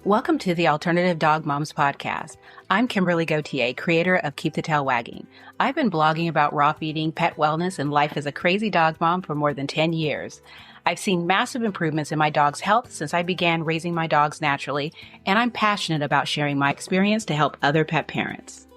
Welcome to the Alternative Dog Moms podcast. I'm Kimberly Gauthier, creator of Keep the Tail Wagging. I've been blogging about raw feeding, pet wellness, and life as a crazy dog mom for more than 10 years. I've seen massive improvements in my dog's health since I began raising my dogs naturally, and I'm passionate about sharing my experience to help other pet parents.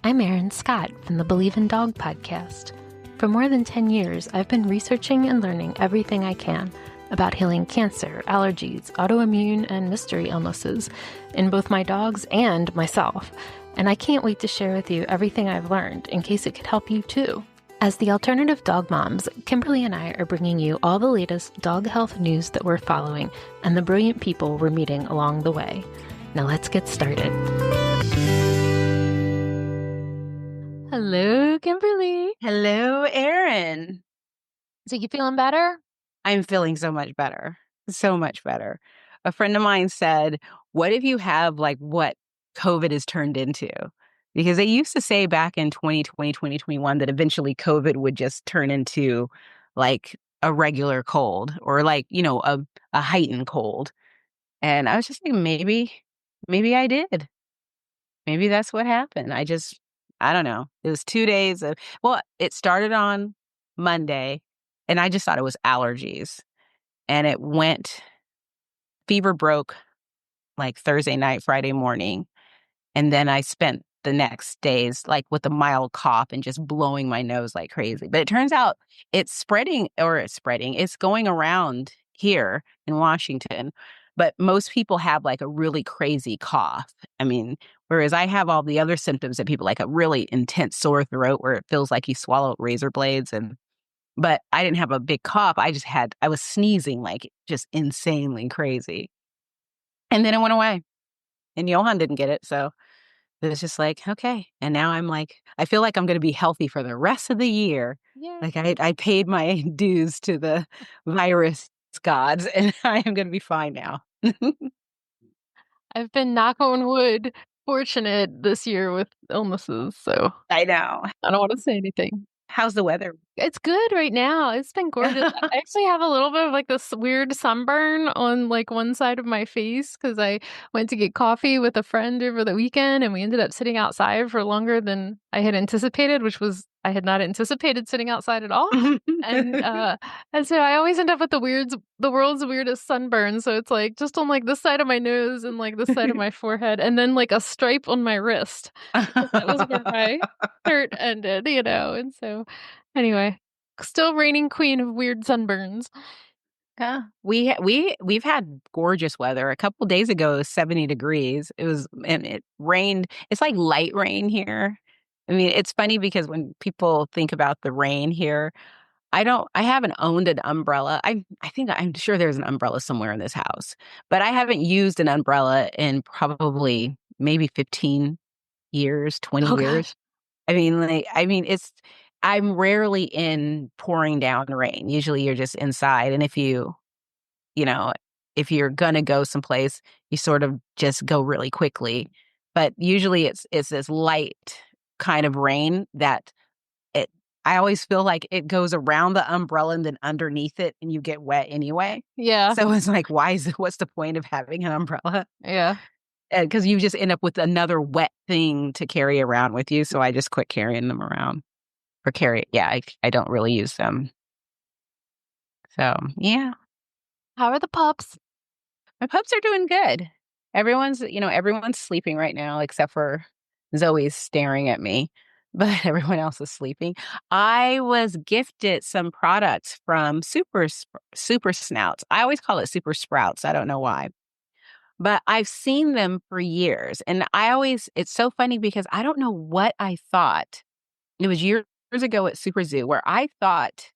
I'm Erin Scott from the Believe in Dog podcast. For more than 10 years, I've been researching and learning everything I can about healing cancer, allergies, autoimmune, and mystery illnesses in both my dogs and myself. And I can't wait to share with you everything I've learned in case it could help you too. As the Alternative Dog Moms, Kimberly and I are bringing you all the latest dog health news that we're following and the brilliant people we're meeting along the way. Now let's get started. Hello, Kimberly. Hello, Erin. So you feeling better? I'm feeling so much better. So much better. A friend of mine said, what if you have like what COVID has turned into? Because they used to say back in 2020, 2021 that eventually COVID would just turn into like a regular cold or like, a heightened cold. And I was just like, maybe I did. Maybe that's what happened. I don't know. It was 2 days of, it started on Monday and I just thought it was allergies. And fever broke like Thursday night, Friday morning. And then I spent the next days like with a mild cough and just blowing my nose like crazy. But it turns out it's going around here in Washington. But most people have like a really crazy cough. I mean, whereas I have all the other symptoms that people like a really intense sore throat where it feels like you swallow razor blades but I didn't have a big cough. I was sneezing like just insanely crazy. And then it went away. And Johan didn't get it. So it was just like, okay. And now I feel like I'm going to be healthy for the rest of the year. Yeah. Like I paid my dues to the virus gods and I am going to be fine now. I've been, knock on wood, fortunate this year with illnesses, so I know. I don't want to say anything. How's the weather? It's good right now. It's been gorgeous. I actually have a little bit of like this weird sunburn on like one side of my face because I went to get coffee with a friend over the weekend and we ended up sitting outside for longer than I had anticipated, I had not anticipated sitting outside at all. And so I always end up with the world's weirdest sunburn. So it's like just on like this side of my nose and like this side of my forehead and then like a stripe on my wrist. That was where my shirt ended, and so anyway, still reigning queen of weird sunburns. Yeah, we've had gorgeous weather. A couple days ago, it was 70 degrees. And it rained. It's like light rain here. I mean, it's funny because when people think about the rain here, I haven't owned an umbrella. I'm sure there's an umbrella somewhere in this house, but I haven't used an umbrella in probably maybe 15 years, 20 years. I'm rarely in pouring down rain. Usually you're just inside. And if you're gonna go someplace, you sort of just go really quickly. But usually it's this light kind of rain that I always feel like it goes around the umbrella and then underneath it and you get wet anyway. Yeah. So it's like, what's the point of having an umbrella? Yeah. Because you just end up with another wet thing to carry around with you. So I just quit carrying them around. I don't really use them. So, yeah. How are the pups? My pups are doing good. Everyone's sleeping right now except for Zoe's staring at me, but everyone else is sleeping. I was gifted some products from Super Snouts. I always call it Super Sprouts. I don't know why. But I've seen them for years. And it's so funny because I don't know what I thought. It was years ago at Super Zoo where I thought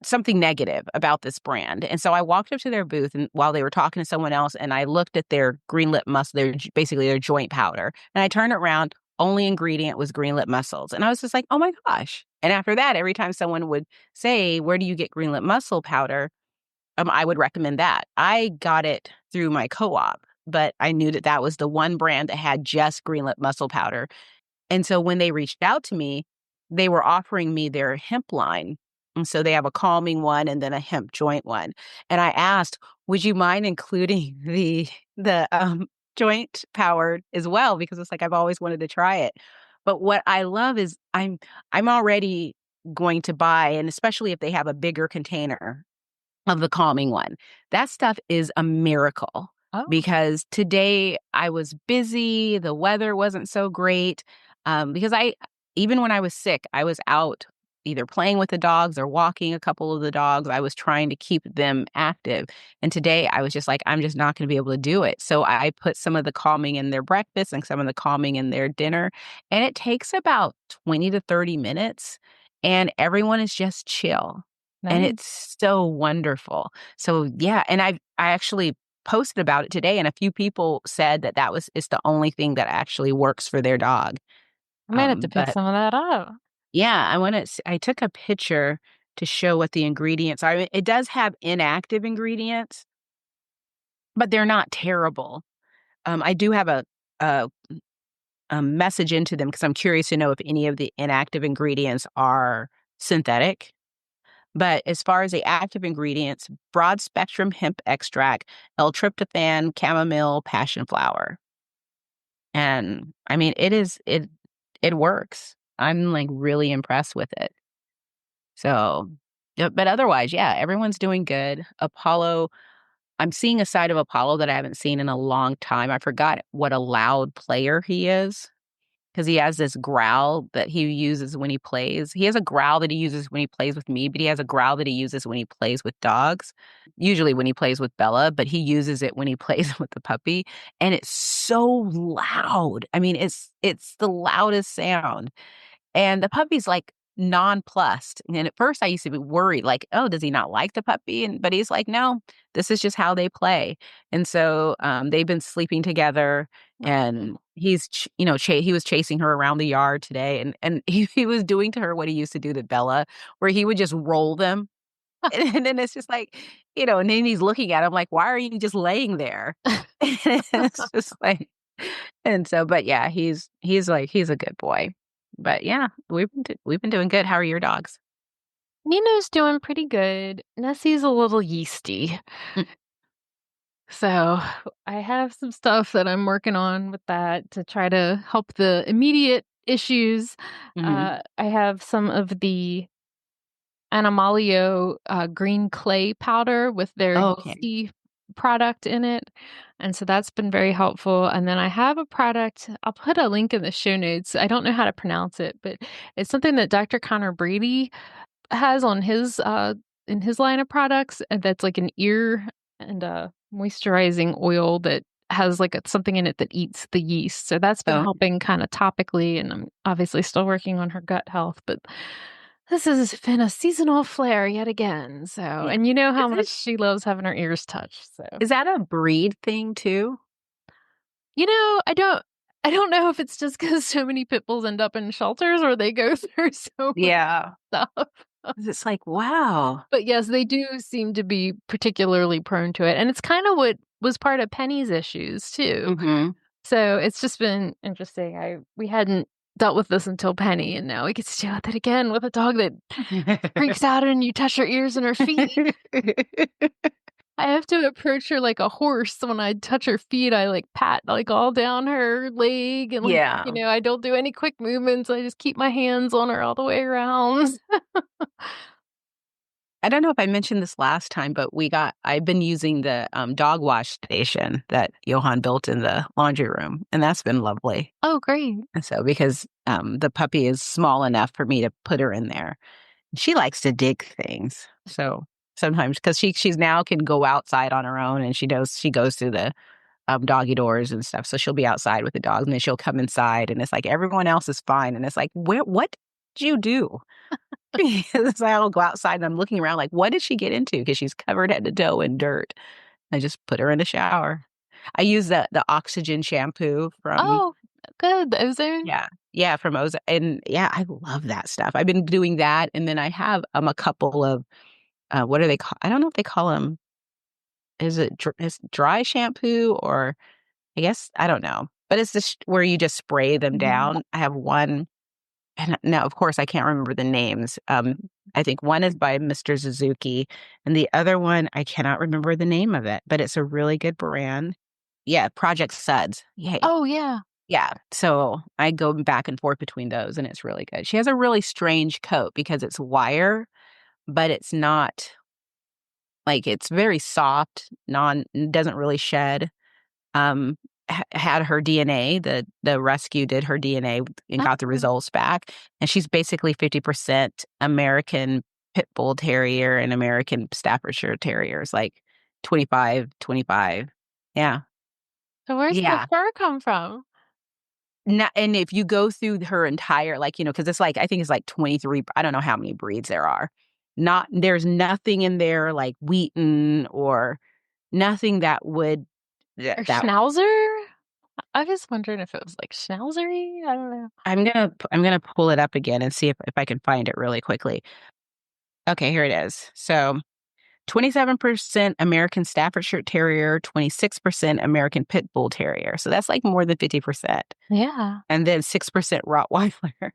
something negative about this brand. And so I walked up to their booth and while they were talking to someone else and I looked at their green lip mussel, basically their joint powder. And I turned it around, only ingredient was green lip mussels. And I was just like, oh my gosh. And after that, every time someone would say, where do you get green lip mussel powder? I would recommend that. I got it through my co-op, but I knew that was the one brand that had just green lip mussel powder. And so when they reached out to me, they were offering me their hemp line. And so they have a calming one and then a hemp joint one. And I asked, would you mind including the joint powered as well? Because it's like I've always wanted to try it. But what I love is I'm already going to buy, and especially if they have a bigger container of the calming one. That stuff is a miracle Oh, because today I was busy, the weather wasn't so great. Because even when I was sick, I was out either playing with the dogs or walking a couple of the dogs. I was trying to keep them active. And today I was just like, I'm just not going to be able to do it. So I put some of the calming in their breakfast and some of the calming in their dinner. And it takes about 20 to 30 minutes, and everyone is just chill, and nice. it's so wonderful. So, yeah, and I actually posted about it today, and a few people said that it's the only thing that actually works for their dog. I might have to pick But some of that up. yeah, I took a picture to show what the ingredients are. I mean, it does have inactive ingredients, but they're not terrible. I do have a a message into them because I'm curious to know if any of the inactive ingredients are synthetic. But as far as the active ingredients, broad spectrum hemp extract, L-tryptophan, chamomile, passion flower. And I mean, it works. I'm like really impressed with it. So, yeah, but otherwise, yeah, everyone's doing good. Apollo, I'm seeing a side of Apollo that I haven't seen in a long time. I forgot what a loud player he is, because he has this growl that he uses when he plays. He has a growl that he uses when he plays with me, but he has a growl that he uses when he plays with dogs, usually when he plays with Bella, but he uses it when he plays with the puppy. And it's so loud. I mean, it's the loudest sound. And the puppy's like nonplussed. And at first I used to be worried, like, oh, does he not like the puppy? But he's like, no, this is just how they play. And so they've been sleeping together, and he was chasing her around the yard today, and he was doing to her what he used to do to Bella, where he would just roll them. And then it's just like, and then he's looking at him like, why are you just laying there? It's just like, and so, but yeah, he's a good boy. But yeah, we've been doing good. How are your dogs? Nino's doing pretty good. Nessie's a little yeasty. Mm. So I have some stuff that I'm working on with that to try to help the immediate issues. Mhm. I have some of the Animalio green clay powder with their Oh, okay. yeasty product in it. And so that's been very helpful. And then I have a product, I'll put a link in the show notes. I don't know how to pronounce it, but it's something that Dr. Connor Brady has on his in his line of products, and that's like an ear and a moisturizing oil that has like something in it that eats the yeast. So that's been Oh, helping kind of topically, and I'm obviously still working on her gut health, but this has been a seasonal flare yet again. So, yeah. and you know how Is much it she loves having her ears touched. So, is that a breed thing too? I don't know if it's just because so many pit bulls end up in shelters or they go through so much Yeah. stuff. 'Cause it's like, wow. But yes, they do seem to be particularly prone to it, and it's kinda what was part of Penny's issues too. Mhm. So, it's just been interesting. We hadn't dealt with this until Penny, and now we get to deal with it again with a dog that freaks out and you touch her ears and her feet. I have to approach her like a horse. When I touch her feet, I, like, pat, like, all down her leg and, like, Yeah. I don't do any quick movements. I just keep my hands on her all the way around. I don't know if I mentioned this last time, but I've been using the, dog wash station that Johan built in the laundry room, and that's been lovely. Oh, great. And so because, the puppy is small enough for me to put her in there, she likes to dig things. So sometimes, because she's now can go outside on her own, and she goes through the, doggy doors and stuff, so she'll be outside with the dogs, and then she'll come inside, and it's like everyone else is fine, and it's like, what did you do?" Because I'll go outside and I'm looking around like, "What did she get into?" Because she's covered head to toe in dirt. I just put her in the shower. I use the oxygen shampoo from, Oh, good. Ozone? yeah, yeah, from Oza, and yeah, I love that stuff. I've been doing that, and then I have, a couple of, what are they called? I don't know if they call them. Is dry shampoo, or I guess I don't know, but it's just where you just spray them Mhm. down. I have one and now, of course, I can't remember the names. I think one is by Mr. Suzuki, and the other one, I cannot remember the name of it, but it's a really good brand. Yeah, Project Suds. Yay. Oh, yeah. Yeah. So I go back and forth between those, and it's really good. She has a really strange coat because it's wire, but it's not like it's very soft, doesn't really shed. um Had her DNA, the rescue did her DNA and got the Oh. results back, and she's basically 50% American Pit Bull Terrier and American Staffordshire Terriers, like 25, 25. Yeah. So where's the Yeah. fur come from? And if you go through her entire, like, because it's like, I think it's like 23, I don't know how many breeds there are. There's nothing in there like Wheaton or nothing that would Or that Schnauzer? I was wondering if it was like Schnauzery. I don't know. I'm gonna pull it up again and see if I can find it really quickly. Okay, here it is. So 27% American Staffordshire Terrier, 26% American Pit Bull Terrier. So that's like more than 50%. Yeah. And then 6% Rottweiler.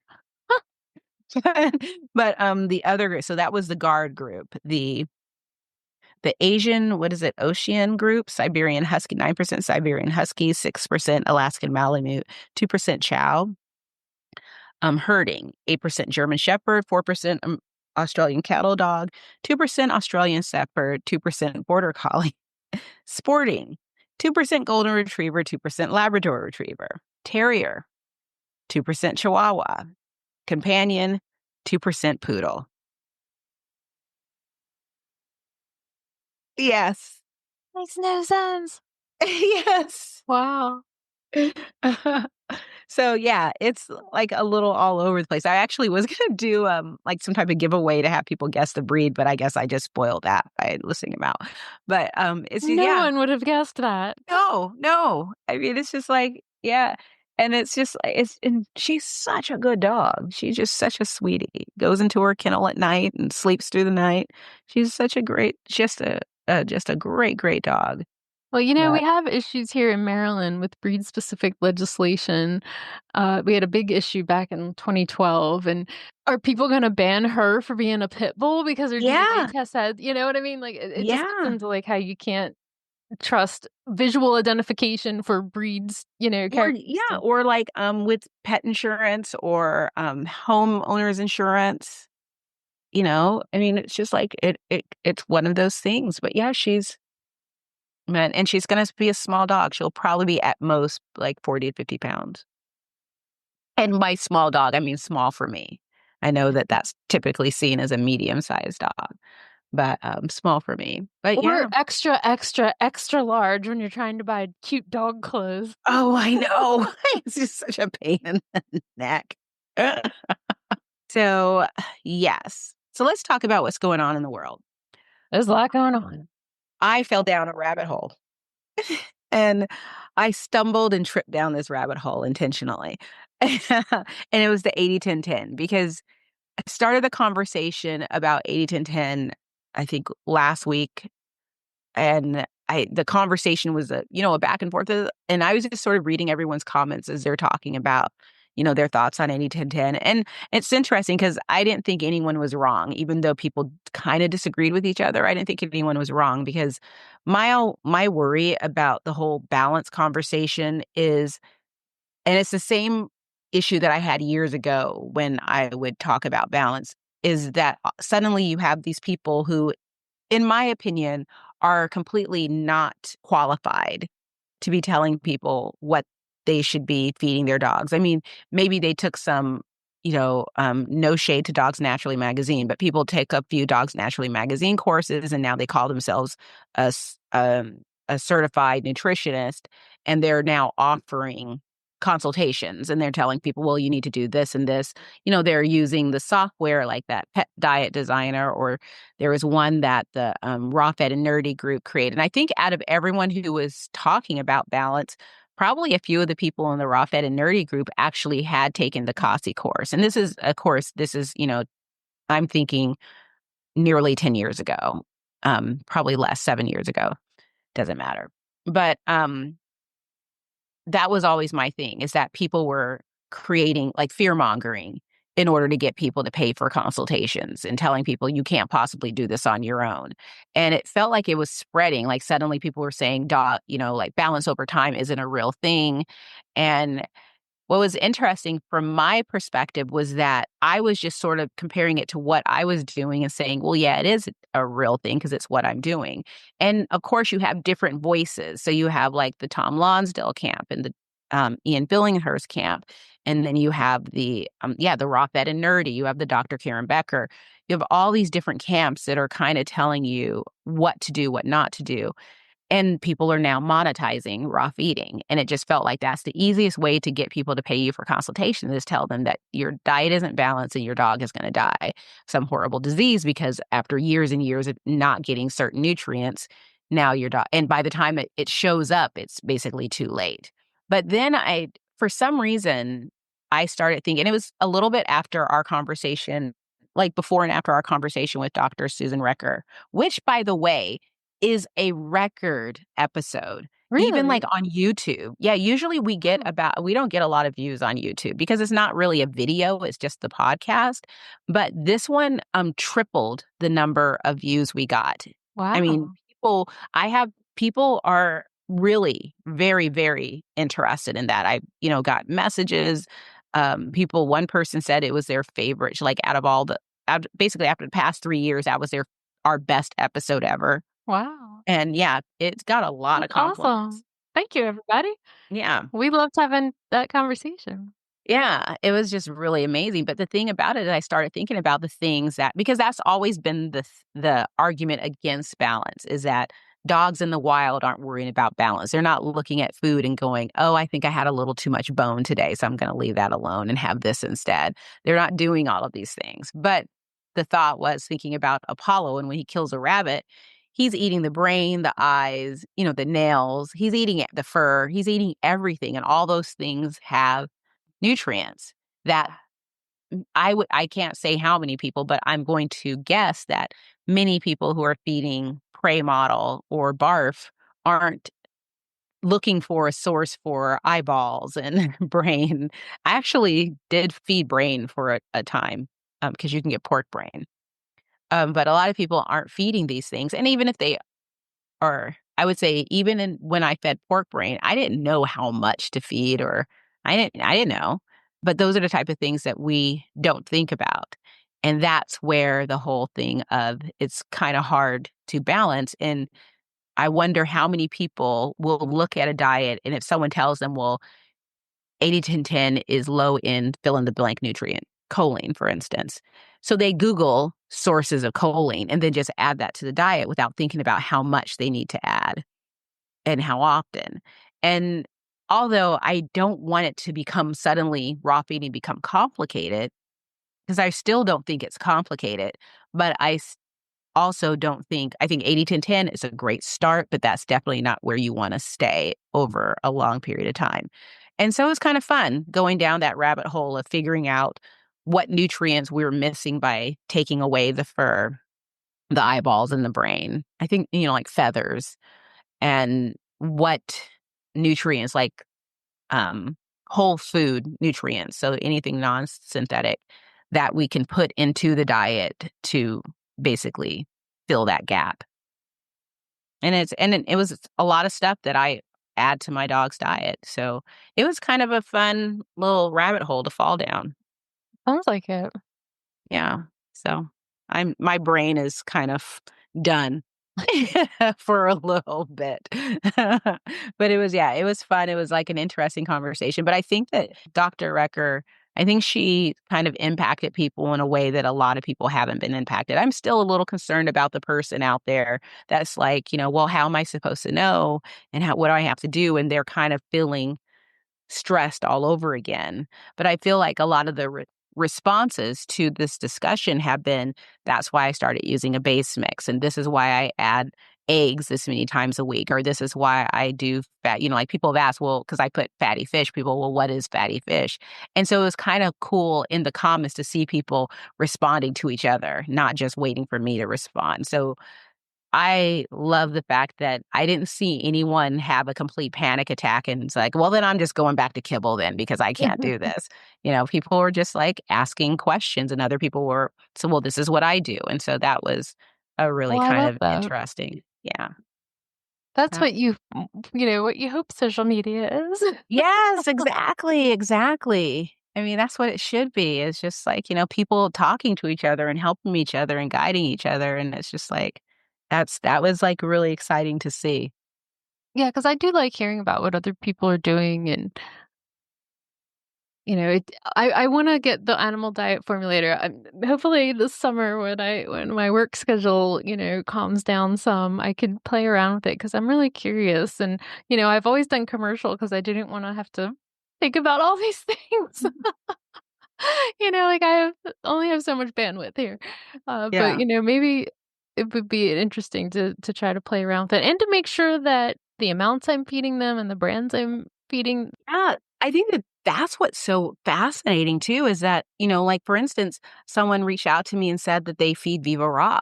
But the other, so that was the guard group. The Asian, what is it? Ocean group, Siberian Husky, 9% Siberian Husky, 6% Alaskan Malamute, 2% Chow. Herding, 8% German Shepherd, 4% Australian Cattle Dog, 2% Australian Shepherd, 2% Border Collie. Sporting, 2% Golden Retriever, 2% Labrador Retriever. Terrier, 2% Chihuahua. Companion, 2% Poodle. Yes. Makes no sense. Yes. Wow. So yeah, it's like a little all over the place. I actually was gonna do like some type of giveaway to have people guess the breed, but I guess I just spoiled that by listing them out. But it's No yeah, one would have guessed that. no, no. I mean, it's just like yeah, and it's just like and she's such a good dog. She's just such a sweetie. Goes into her kennel at night and sleeps through the night. She's such a great, just a great dog. Well, we But have issues here in Maryland with breed-specific legislation. We had a big issue back in 2012, and are people gonna ban her for being a pit bull because her DNA yeah, test said, you know what I mean? Like, it just gets yeah. into, like, how you can't trust visual identification for breeds, Or yeah, characteristics. or like, with pet insurance or, homeowners insurance, I mean, it's just like it's one of those things, but yeah, man, and she's gonna be a small dog. She'll probably be at most like 40 to 50 pounds. And by small dog, I mean small for me. I know that that's typically seen as a medium-sized dog, but, small for me. But Or yeah. extra, extra, extra large when you're trying to buy cute dog clothes. Oh, I know. It's just such a pain in the neck. So, yes. So let's talk about what's going on in the world. There's a lot going on. I fell down a rabbit hole and I stumbled and tripped down this rabbit hole intentionally. And it was the 80-10-10 because I started the conversation about 80-10-10, I think last week. And the conversation was a back and forth, and I was just sort of reading everyone's comments as they're talking about, their thoughts on 80-10-10. And it's interesting because I didn't think anyone was wrong, even though people kind of disagreed with each other. I didn't think anyone was wrong because my worry about the whole balance conversation is, and it's the same issue that I had years ago when I would talk about balance, is that suddenly you have these people who, in my opinion, are completely not qualified to be telling people what they should be feeding their dogs. I mean, maybe they took some, no shade to Dogs Naturally magazine, but people take a few Dogs Naturally magazine courses and now they call themselves a certified nutritionist, and they're now offering consultations and they're telling people, well, you need to do this and this. They're using the software like that Pet Diet Designer, or there was one that the Raw Fed and Nerdy group created. And I think out of everyone who was talking about balance, probably a few of the people in the Raw Fed and Nerdy group actually had taken the COSI course. And this is, of course, I'm thinking nearly 10 years ago, probably less, 7 years ago. Doesn't matter. But that was always my thing, is that people were creating like fear mongering in order to get people to pay for consultations and telling people you can't possibly do this on your own. And it felt like it was spreading. Like suddenly people were saying, like balance over time isn't a real thing. And what was interesting from my perspective was that I was just sort of comparing it to what I was doing and saying, well, yeah, it is a real thing because it's what I'm doing. And of course, you have different voices. So you have like the Tom Lonsdale camp and the Ian Billinghurst camp. And then you have the raw fed and nerdy. You have the Dr. Karen Becker. You have all these different camps that are kind of telling you what to do, what not to do. And people are now monetizing raw feeding. And it just felt like that's the easiest way to get people to pay you for consultation is tell them that your diet isn't balanced and your dog is going to die some horrible disease because after years and years of not getting certain nutrients, now your dog, and by the time it shows up, it's basically too late. But then for some reason, I started thinking, it was a little bit after our conversation, like before and after our conversation with Dr. Susan Recker, which, by the way, is a record episode, even Really? like on YouTube. Yeah, usually we don't get a lot of views on YouTube because it's not really a video, it's just the podcast. But this one tripled the number of views we got. I mean, Wow. people are really very, very interested in that. Got messages. One person said it was their favorite, like basically after the past 3 years, that was our best episode ever. Wow. And yeah, it's got a lot of That's compliments. awesome. Thank you, everybody. Yeah. We loved having that conversation. Yeah, it was just really amazing. But the thing about it is I started thinking about the things because that's always been the argument against balance is that dogs in the wild aren't worrying about balance. They're not looking at food and going, oh, I think I had a little too much bone today, so I'm going to leave that alone and have this instead. They're not doing all of these things. But the thought was thinking about Apollo, and when he kills a rabbit, he's eating the brain, the eyes, the nails. He's eating the fur. He's eating everything. And all those things have nutrients that I can't say how many people, but I'm going to guess that many people who are feeding prey model or barf aren't looking for a source for eyeballs and brain. I actually did feed brain for a time because you can get pork brain. But a lot of people aren't feeding these things. And even if they or I would say when I fed pork brain, I didn't know how much to feed or I didn't know. But those are the type of things that we don't think about. And that's where the whole thing of it's kind of hard to balance. And I wonder how many people will look at a diet and if someone tells them, well, 80-10-10 is low in fill in the blank nutrient, choline, for instance. So they Google sources of choline and then just add that to the diet without thinking about how much they need to add and how often. And although I don't want it to become suddenly raw feeding become complicated, because I still don't think it's complicated, but also I think 80-10-10 is a great start, but that's definitely not where you want to stay over a long period of time. And so it's kind of fun going down that rabbit hole of figuring out what nutrients we're missing by taking away the fur, the eyeballs, and the brain. I think, like feathers and what nutrients like whole food nutrients, so anything non-synthetic that we can put into the diet to basically fill that gap. And it was a lot of stuff that I add to my dog's diet. So it was kind of a fun little rabbit hole to fall down. Sounds like it. Yeah. So my brain is kind of done for a little bit. But it was fun. It was like an interesting conversation. But I think that Dr. Recker, I think she kind of impacted people in a way that a lot of people haven't been impacted. I'm still a little concerned about the person out there that's like, well, how am I supposed to know? And what do I have to do? And they're kind of feeling stressed all over again. But I feel like a lot of the responses to this discussion have been that's why I started using a base mix. And this is why I add eggs this many times a week, or this is why I do fat. Like people have asked, well, because I put fatty fish, people, well, what is fatty fish? And so it was kind of cool in the comments to see people responding to each other, not just waiting for me to respond. So I love the fact that I didn't see anyone have a complete panic attack and it's like, well, then I'm just going back to kibble then because I can't do this. People were just like asking questions and other people were, so, well, this is what I do. And so that was a Oh, really I kind love of that. interesting. Yeah. That's Yeah. what what you hope social media is. Yes, exactly, exactly. I mean, that's what it should be. It's just like, people talking to each other and helping each other and guiding each other. And it's just like, that was like really exciting to see. Yeah, because I do like hearing about what other people are doing and, I wanna get the animal diet formulator. Hopefully this summer when my work schedule, calms down some, I could play around with it because 'cause I'm really curious and, I've always done commercial because I didn't wanna have to think about all these things. Like only have so much bandwidth here. But, Yeah. maybe it would be interesting to try to play around with it and to make sure that the amounts I'm feeding them and the brands I'm feeding. Yeah, I think that that's what's so fascinating too is that, like for instance, someone reached out to me and said that they feed Viva Raw,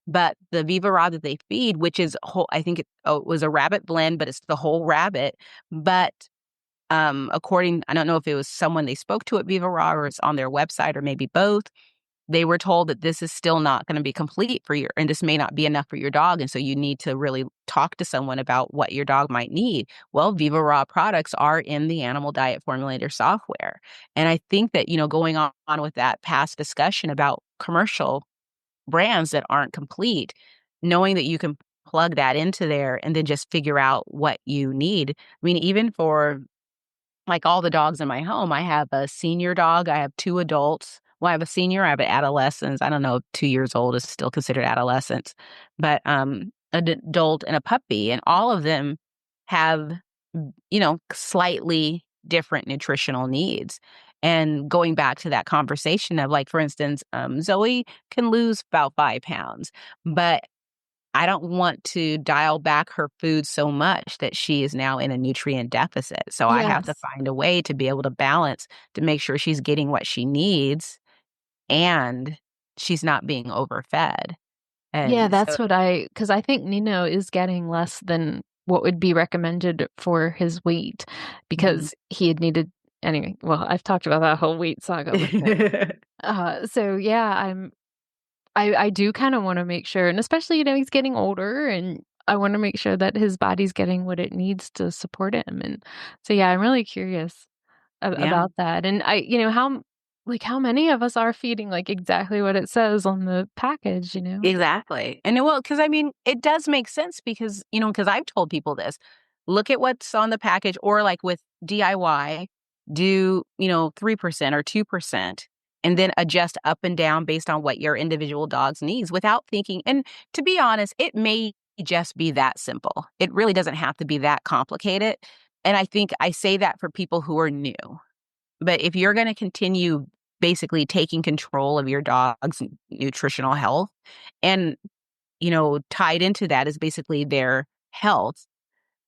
but the Viva Raw that they feed, which is whole, I think it was a rabbit blend, but it's the whole rabbit. But I don't know if it was someone they spoke to at Viva Raw or it's on their website or maybe both. They were told that this is still not going to be complete and this may not be enough for your dog. And so you need to really talk to someone about what your dog might need. Well, Viva Raw products are in the animal diet formulator software. And I think that, going on with that past discussion about commercial brands that aren't complete, knowing that you can plug that into there and then just figure out what you need. I mean, even for like all the dogs in my home, I have a senior dog, I have 2 adults. Well, I have a senior, I have an adolescent. I don't know if 2 years old is still considered adolescence, but, an adult and a puppy, and all of them have, slightly different nutritional needs. And going back to that conversation of like, for instance, Zoe can lose about 5 pounds, but I don't want to dial back her food so much that she is now in a nutrient deficit. So I have to Yes. find a way to be able to balance to make sure she's getting what she needs and she's not being overfed. Yeah, And so that's what because I think Nino is getting less than what would be recommended for his weight mhm. because he had needed anyway, well, I've talked about that whole weight saga with him. So yeah, I do kinda wanna make sure and especially, he's getting older and I wanna make sure that his body's getting what it needs to support him, and so, yeah, I'm really curious Yeah. about that, and how many of us are feeding, like, exactly what it says on the package, you know? Exactly. And well, because I mean, it does make sense because, because I've told people this. Look at what's on the package, or like with DIY, do, 3% or 2%, and then adjust up and down based on what your individual dog's needs without thinking. And to be honest, it may just be that simple. It really doesn't have to be that complicated. And I think I say that for people who are new. But if you're going to continue basically taking control of your dog's nutritional health, and, tied into that is basically their health,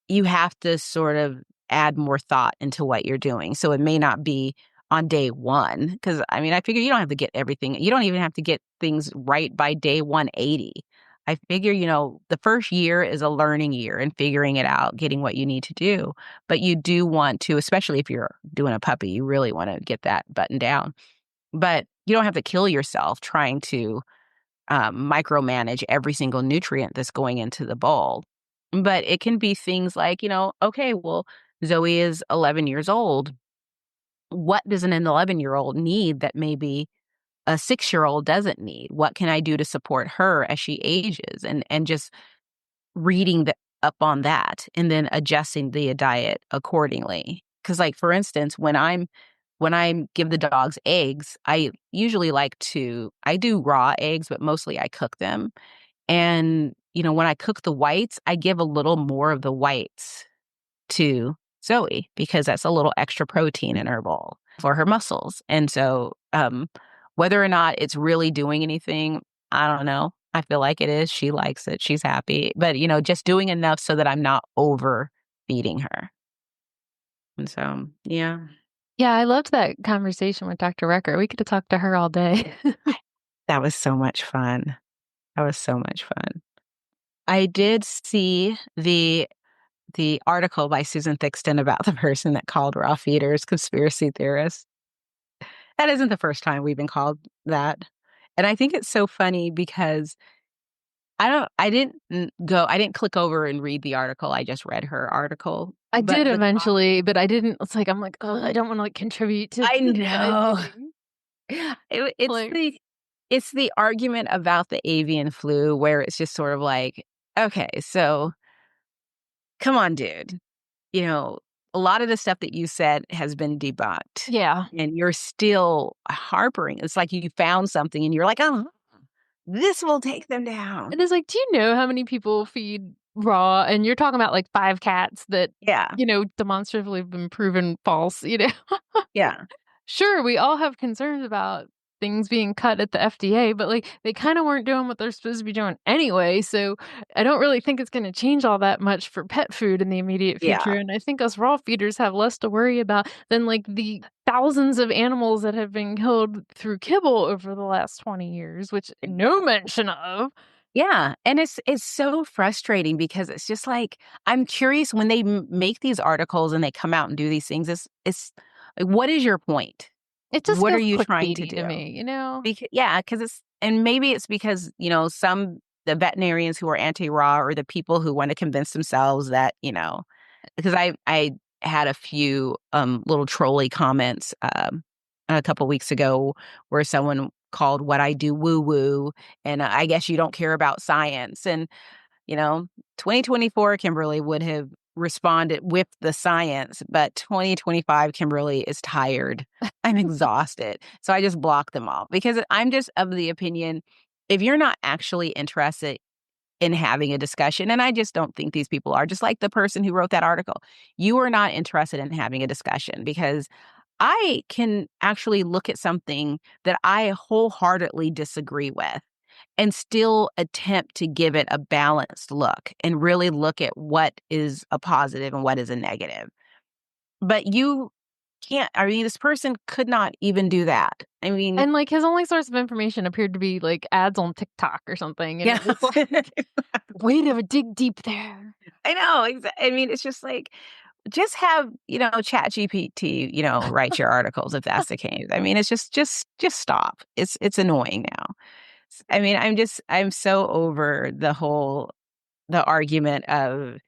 you have to sort of add more thought into what you're doing. So it may not be on day one, because I mean, I figure you don't have to get everything. You don't even have to get things right by day 180. I figure, the first year is a learning year and figuring it out, getting what you need to do. But you do want to, especially if you're doing a puppy, you really want to get that buttoned down. But you don't have to kill yourself trying to micromanage every single nutrient that's going into the bowl. But it can be things like, okay, well, Zoe is 11 years old. What does an 11-year-old need that maybe a 6-year-old doesn't need? What can I do to support her as she ages? And just reading up on that and then adjusting the diet accordingly. Because, like, for instance, when I give the dogs eggs, I usually I do raw eggs, but mostly I cook them. And, when I cook the whites, I give a little more of the whites to Zoe because that's a little extra protein in her bowl for her muscles. And so, whether or not it's really doing anything, I don't know. I feel like it is. She likes it. She's happy. But, just doing enough so that I'm not overfeeding her. And so, yeah, Yeah, I loved that conversation with Dr. Recker. We could have talked to her all day. that was so much fun. That was so much fun. I did see the article by Susan Thixton about the person that called raw feeders conspiracy theorists. That isn't the first time we've been called that. And I think it's so funny because I didn't click over and read the article. I just read her article. I But did eventually, but I didn't. It's like I'm like, oh, I don't want to like contribute to I the bad know. thing. It's Like, the argument about the avian flu where it's just sort of like, okay, so come on, dude. You know, a lot of the stuff that you said has been debunked yeah. and you're still harping. It's like you found something and you're like, oh, this will take them down. And it's like, do you know how many people feed raw? And you're talking about like 5 cats that, Yeah. demonstratively have been proven false, Yeah. Sure, we all have concerns about things being cut at the FDA, but, like, they kinda weren't doing what they're supposed to be doing anyway, so I don't really think it's gonna change all that much for pet food in the immediate future, Yeah. and I think us raw feeders have less to worry about than, like, the thousands of animals that have been killed through kibble over the last 20 years, which no mention of. Yeah, and it's so frustrating because it's just like I'm curious when they make these articles and they come out and do these things. It's like, what is your point? It just What are feels you trying to clickbaity to do? me, you know? Yeah, because it's and maybe it's because some the veterinarians who are anti-raw or the people who want to convince themselves that because I had a few little trolly comments a couple weeks ago where someone called what I do woo woo, and I guess you don't care about science. And you know, 2024 Kimberly would have responded with the science, but 2025 Kimberly is tired. I'm exhausted. So I just block them all because I'm just of the opinion if you're not actually interested in having a discussion, and I just don't think these people are, just like the person who wrote that article, you are not interested in having a discussion because I can actually look at something that I wholeheartedly disagree with and still attempt to give it a balanced look and really look at what is a positive and what is a negative. But you can't, I mean, this person could not even do that. I mean, And, like, his only source of information appeared to be, like, ads on TikTok or something, and yeah. it was like, way to dig deep there. I know. I mean, it's just like, just have, Chat GPT, write your articles if that's the case. I mean, it's just stop. It's annoying now. I mean, I'm so over the argument of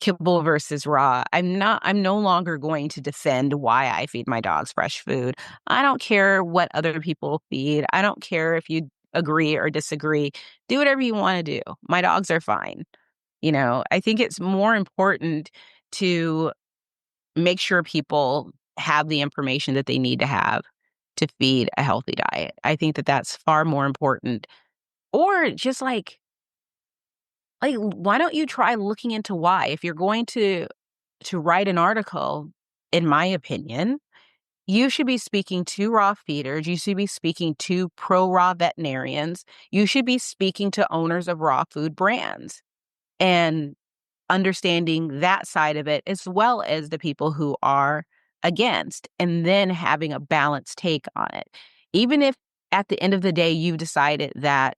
kibble versus raw. I'm no longer going to defend why I feed my dogs fresh food. I don't care what other people feed. I don't care if you agree or disagree. Do whatever you want to do. My dogs are fine. I think it's more important to make sure people have the information that they need to have to feed a healthy diet. I think that that's far more important. Or just why don't you try looking into why? If you're going to write an article, in my opinion, you should be speaking to raw feeders. You should be speaking to pro raw veterinarians. You should be speaking to owners of raw food brands and understanding that side of it, as well as the people who are against, and then having a balanced take on it. Even if at the end of the day, you've decided that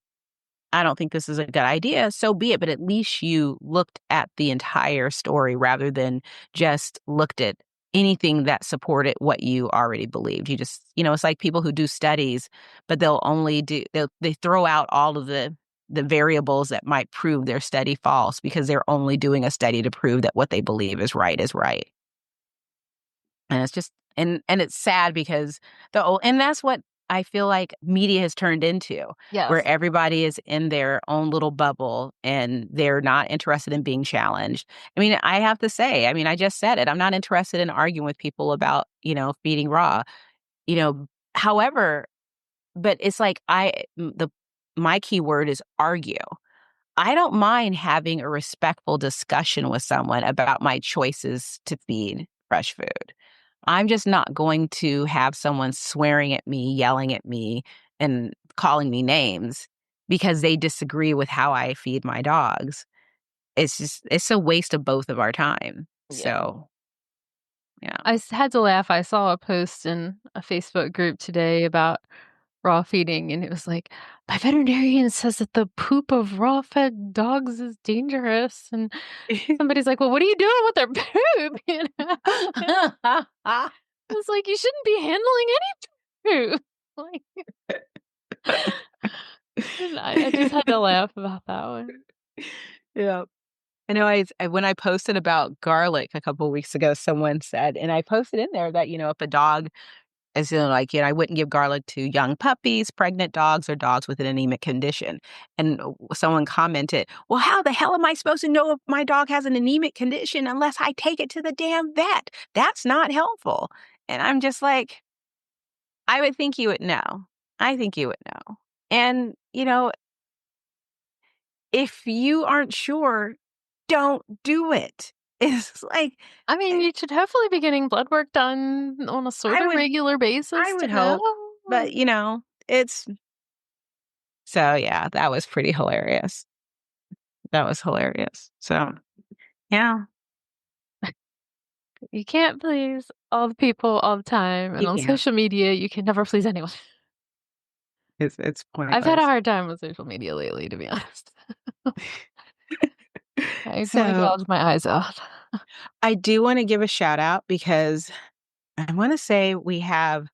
I don't think this is a good idea, so be it. But at least you looked at the entire story rather than just looked at anything that supported what you already believed. You just, it's like people who do studies, but they throw out all of the variables that might prove their study false because they're only doing a study to prove that what they believe is right is right. And it's just and it's sad because and that's what I feel like media has turned into, where Yes. everybody is in their own little bubble and they're not interested in being challenged. I mean, I have to say, I mean, I just said it. I'm not interested in arguing with people about, feeding raw, you know, however, but it's like my key word is argue. I don't mind having a respectful discussion with someone about my choices to feed fresh food. I'm just not going to have someone swearing at me, yelling at me, and calling me names because they disagree with how I feed my dogs. It's a waste of both of our time. Yeah. So, yeah. Had to laugh. I saw a post in a Facebook group today about raw feeding, and it was like, my veterinarian says that the poop of raw fed dogs is dangerous, and somebody's like, well, what are you doing with their poop? It's like, you shouldn't be handling any poop. Like, and I just had to laugh about that one. Yeah. I know when I posted about garlic a couple weeks ago, someone said, and I posted in there that, if a dog is, I wouldn't give garlic to young puppies, pregnant dogs, or dogs with an anemic condition. And someone commented, well, how the hell am I supposed to know if my dog has an anemic condition unless I take it to the damn vet? That's not helpful. And I'm just like, I would think you would know. I think you would know. And, if you aren't sure, don't do it. It's like, I mean, you should hopefully be getting blood work done on a sort I of would regular I basis to would know. hope, but, it's so, yeah, that was pretty hilarious. That was hilarious. So, yeah, You can't please all the people all the time, and you on can't. social media, you can never please anyone. It's I've had a pointless. hard time with social media lately, to be honest. I wanna So, gouge my eyes out. I do wanna give a shout out because I wanna say we have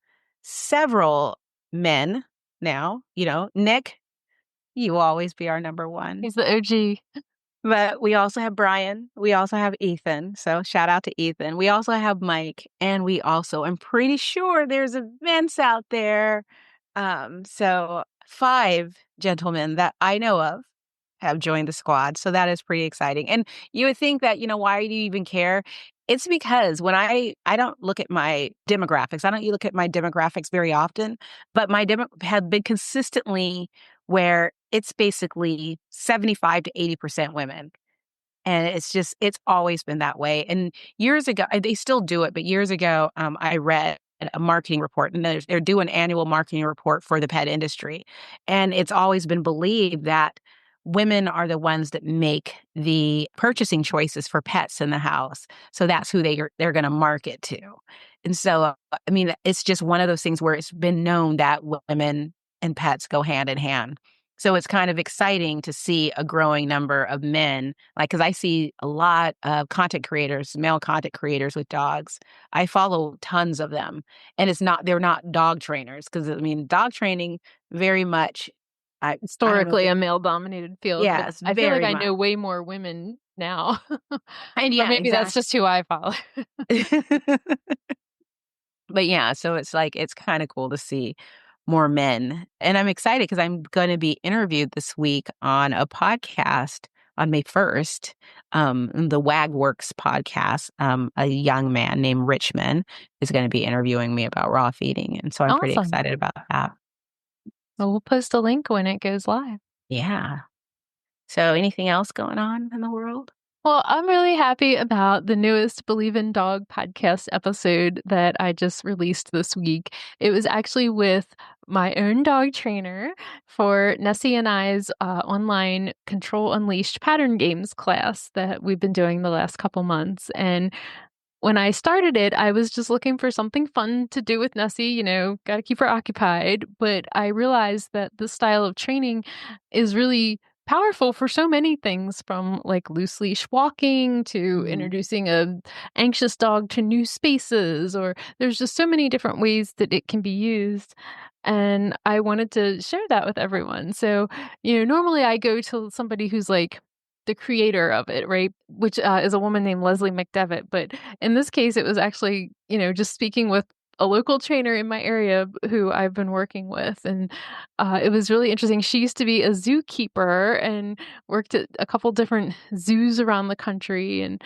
several men now, Nick, you will always be our number 1. He's the OG. But we also have Brian, we also have Ethan, so shout out to Ethan. We also have Mike, and we also I'm pretty sure there's events out there. So 5 gentlemen that I know of have joined the squad, so that is pretty exciting. And you would think that, why do you even care? It's because when I don't look at my demographics. I don't look at my demographics very often, but my demo have been consistently where it's basically 75 to 80% women. And it's always been that way. And years ago, they still do it, but years ago, I read a marketing report, and they're doing an annual marketing report for the pet industry. And it's always been believed that women are the ones that make the purchasing choices for pets in the house. So that's who they're going to market to. And so, I mean, it's just one of those things where it's been known that women and pets go hand in hand. So it's kind of exciting to see a growing number of men, like, because I see a lot of content creators, male content creators with dogs. I follow tons of them, and they're not dog trainers because, I mean, dog training very much, I don't know if Historically, a male-dominated field, but yes, I feel like very I much. know way more women now. And Or yeah, maybe that's exactly. just who I follow. But yeah, so it's like it's kinda cool to see more men, and I'm excited because 'cause I'm gonna be interviewed this week on a podcast on May 1st, the WagWorks podcast. A young man named Richmond is gonna be interviewing me about raw feeding, and so I'm pretty Awesome. excited about that. Well, we'll post a link when it goes live. Yeah. So anything else going on in the world? Well, I'm really happy about the newest Believe in Dog podcast episode that I just released this week. It was actually with my own dog trainer for Nessie and I's online Control Unleashed pattern games class that we've been doing the last couple months. And when I started it, I was just looking for something fun to do with Nessie, gotta keep her occupied. But I realized that this style of training is really powerful for so many things, from like loose leash walking to Mhm. introducing a anxious dog to new spaces, or there's just so many different ways that it can be used. And I wanted to share that with everyone. So, normally I go to somebody who's like the creator of it, right? Which is a woman named Leslie McDevitt. But in this case, it was actually, just speaking with a local trainer in my area who I've been working with. And it was really interesting. She used to be a zookeeper and worked at a couple different zoos around the country. And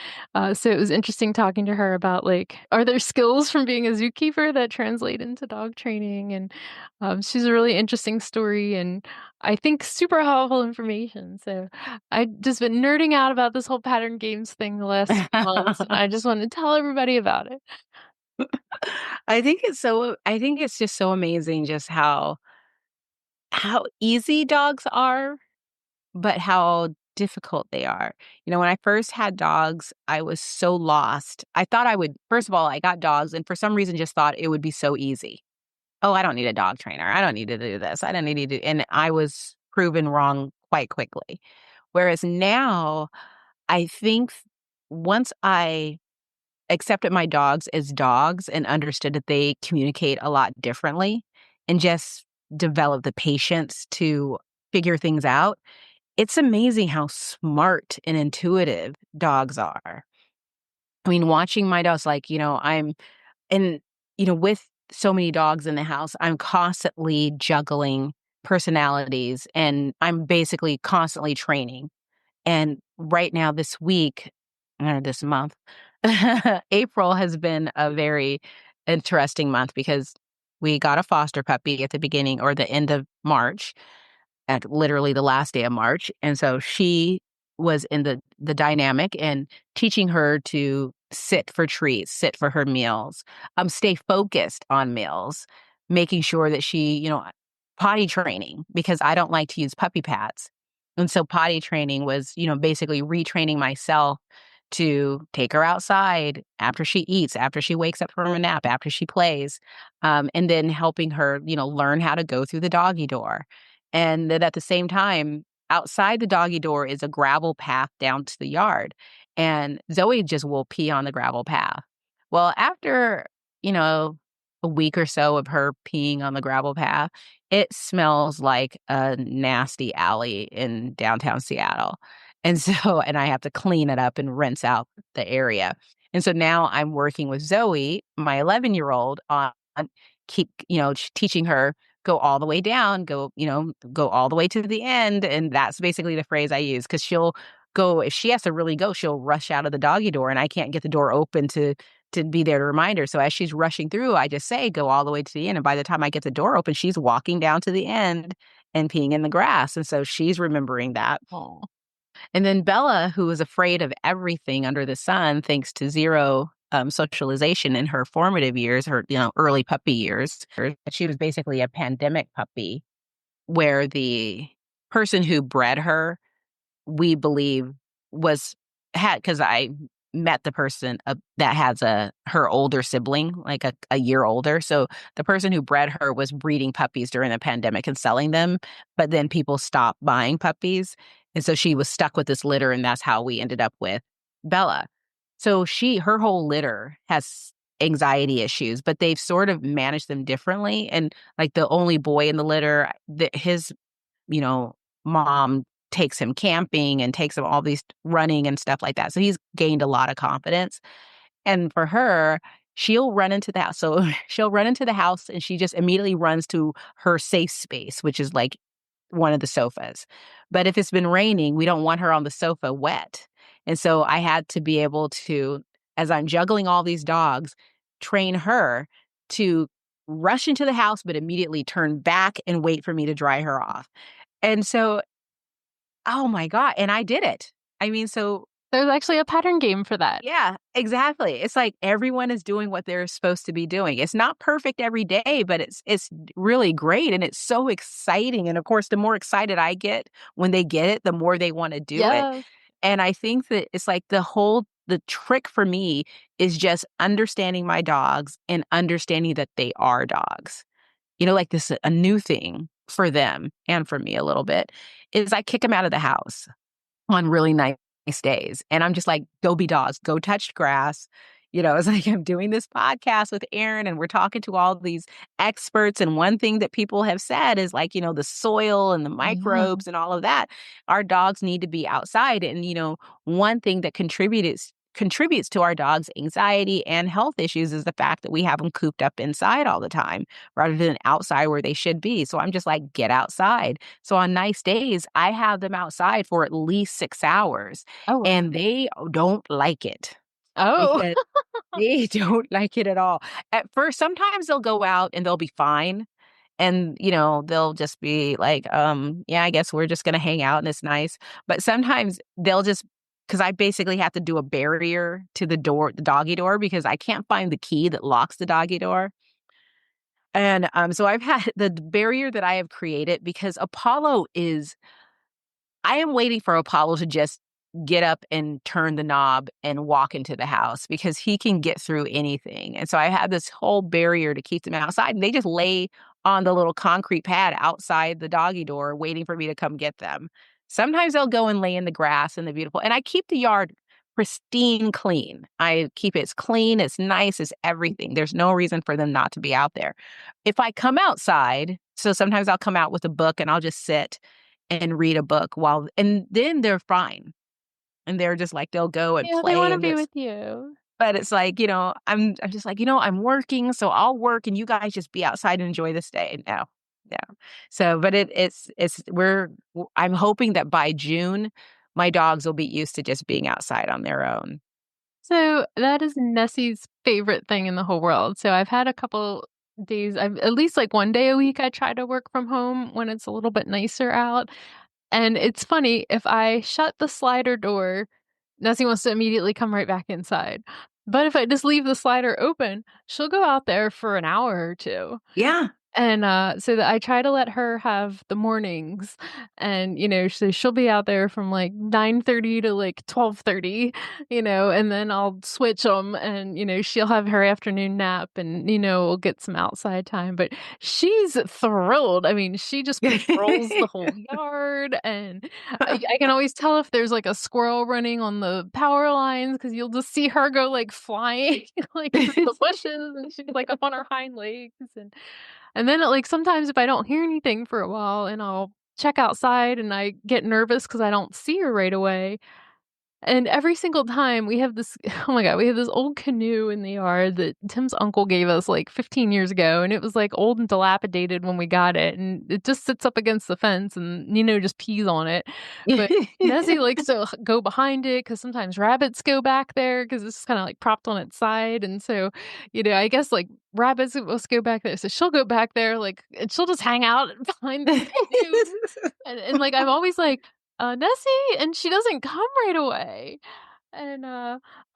so it was interesting talking to her about, like, are there skills from being a zookeeper that translate into dog training? And she's a really interesting story, and I think super helpful information. So I just been nerding out about this whole pattern games thing the last few months, and I just want to tell everybody about it. I think it's just so amazing just how easy dogs are, but how difficult they are. When I first had dogs, I was so lost. I thought I would first of all, I got dogs and for some reason just thought it would be so easy. oh, I don't need a dog trainer. I don't need to do this. I don't need to do, and I was proven wrong quite quickly. Whereas now, I think once I accepted my dogs as dogs and understood that they communicate a lot differently and just developed the patience to figure things out, it's amazing how smart and intuitive dogs are. I mean, watching my dogs, like, and, with so many dogs in the house, I'm constantly juggling personalities and I'm basically constantly training. And right now, this week, or this month, April has been a very interesting month because we got a foster puppy at the beginning or the end of March, at literally the last day of March. And so she was in the dynamic and teaching her to sit for treats, sit for her meals, stay focused on meals, making sure that she, potty training because I don't like to use puppy pads. And so potty training was, basically retraining myself to take her outside after she eats, after she wakes up from a nap, after she plays, and then helping her, learn how to go through the doggy door. And then at the same time, outside the doggy door is a gravel path down to the yard. And Zoe just will pee on the gravel path. Well, after, you know, a week or so of her peeing on the gravel path, it smells like a nasty alley in downtown Seattle. And so, and I have to clean it up and rinse out the area. And so now I'm working with Zoe, my 11-year-old, on teaching her go all the way down, go all the way to the end. And that's basically the phrase I use because she'll go, if she has to really go, she'll rush out of the doggy door and I can't get the door open to be there to remind her. So as she's rushing through, I just say, go all the way to the end. And by the time I get the door open, she's walking down to the end and peeing in the grass. And so she's remembering that. Oh. And then Bella, who was afraid of everything under the sun, thanks to zero socialization in her formative years, her early puppy years. She was basically a pandemic puppy, where the person who bred her, we believe, was had because I met the person that has her older sibling, like a year older. So the person who bred her was breeding puppies during the pandemic and selling them, but then people stopped buying puppies. And so she was stuck with this litter, and that's how we ended up with Bella. So her whole litter has anxiety issues, but they've sort of managed them differently. And like the only boy in the litter, his, you know, mom takes him camping and takes him all these running and stuff like that. So he's gained a lot of confidence. And for her, she'll run into the house. So she'll run into the house and she just immediately runs to her safe space, which is like one of the sofas. But if it's been raining, we don't want her on the sofa wet. And so I had to be able to, as I'm juggling all these dogs, train her to rush into the house, but immediately turn back and wait for me to dry her off. And so, oh my God. And I did it. I mean, so There's actually a pattern game for that. yeah, exactly. It's like everyone is doing what they're supposed to be doing. It's not perfect every day, but it's really great and it's so exciting. And of course, the more excited I get when they get it, the more they want to do it. Yes. And I think that it's like the trick for me is just understanding my dogs and understanding that they are dogs. Like this, a new thing for them and for me a little bit is I kick them out of the house on really nice days. And I'm just like, go be dogs, go touch grass. It's like I'm doing this podcast with Erin and we're talking to all these experts. And one thing that people have said is like, the soil and the Yeah. microbes and all of that, our dogs need to be outside. And, one thing that contributes to our dogs' anxiety and health issues is the fact that we have them cooped up inside all the time rather than outside where they should be. So I'm just like, get outside. So on nice days, I have them outside for at least 6 hours Oh, wow. and they don't like it Oh. because they don't like it at all. At first, sometimes they'll go out and they'll be fine. And, they'll just be like, yeah, I guess we're just going to hang out and it's nice. But sometimes they'll just, because I basically have to do a barrier to the doggy door, because I can't find the key that locks the doggy door. And so I've had the barrier that I have created because I am waiting for Apollo to just get up and turn the knob and walk into the house because he can get through anything. And so I had this whole barrier to keep them outside, and they just lay on the little concrete pad outside the doggy door waiting for me to come get them. Sometimes they'll go and lay in the grass and the beautiful, and I keep the yard pristine clean. I keep it clean, it's nice, it's everything. There's no reason for them not to be out there. If I come outside, so sometimes I'll come out with a book and I'll just sit and read a book and then they're fine. And they're just like, they'll go and Yeah, they play wanna and be just, with you. but it's like, I'm just like, I'm working, so I'll work and you guys just be outside and enjoy this day. No, no. So, but I'm hoping that by June, my dogs will be used to just being outside on their own. So, that is Nessie's favorite thing in the whole world. So, I've had a couple days I've at least, like, 1 day a week, I try to work from home when it's a little bit nicer out, and it's funny, if I shut the slider door, Nessie wants to immediately come right back inside. But if I just leave the slider open, she'll go out there for an hour or 2. Yeah. And, so that I try to let her have the mornings and, so she'll be out there from, like, 9:30 to, like, 12:30, and then I'll switch them, and, she'll have her afternoon nap and, we'll get some outside time, but she's thrilled. I mean, she just patrols the whole yard, and I can always tell if there's, like, a squirrel running on the power lines because 'cause you'll just see her go, like, flying, like, through the bushes, and she's, like, up on her hind legs, and then, like, sometimes if I don't hear anything for a while and I'll check outside and I get nervous because I don't see her right away, and every single time we have this oh my god, we have this old canoe in the yard that Tim's uncle gave us, like, 15 years ago, and it was, like, old and dilapidated when we got it, and it just sits up against the fence and Nino just pees on it. But Nessie likes to go behind it because sometimes rabbits go back there because it's kinda, like, propped on its side, and so, I guess, like, rabbits must go back there, so she'll go back there, like, and she'll just hang out behind the canoe, and, like, I'm always like, Nessie, and she doesn't come right away. And,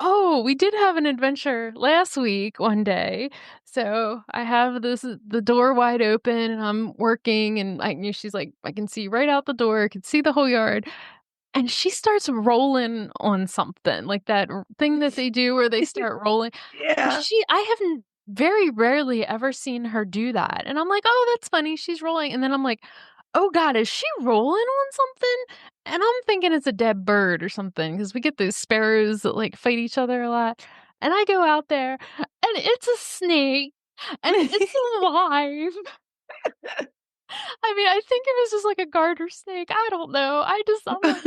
oh, we did have an adventure last week one day. So I have the door wide open and I'm working and she's like, I can see right out the door, I can see the whole yard. And she starts rolling on something like that thing that they do where they start rolling. And Yeah. I haven't very rarely ever seen her do that. And I'm like, oh, that's funny. She's rolling. And then I'm like, oh God, is she rolling on something? And I'm thinking it's a dead bird or something because we get those sparrows that like fight each other a lot. And I go out there and it's a snake and it's alive. I mean, I think it was just like a garter snake. I don't know. I'm like,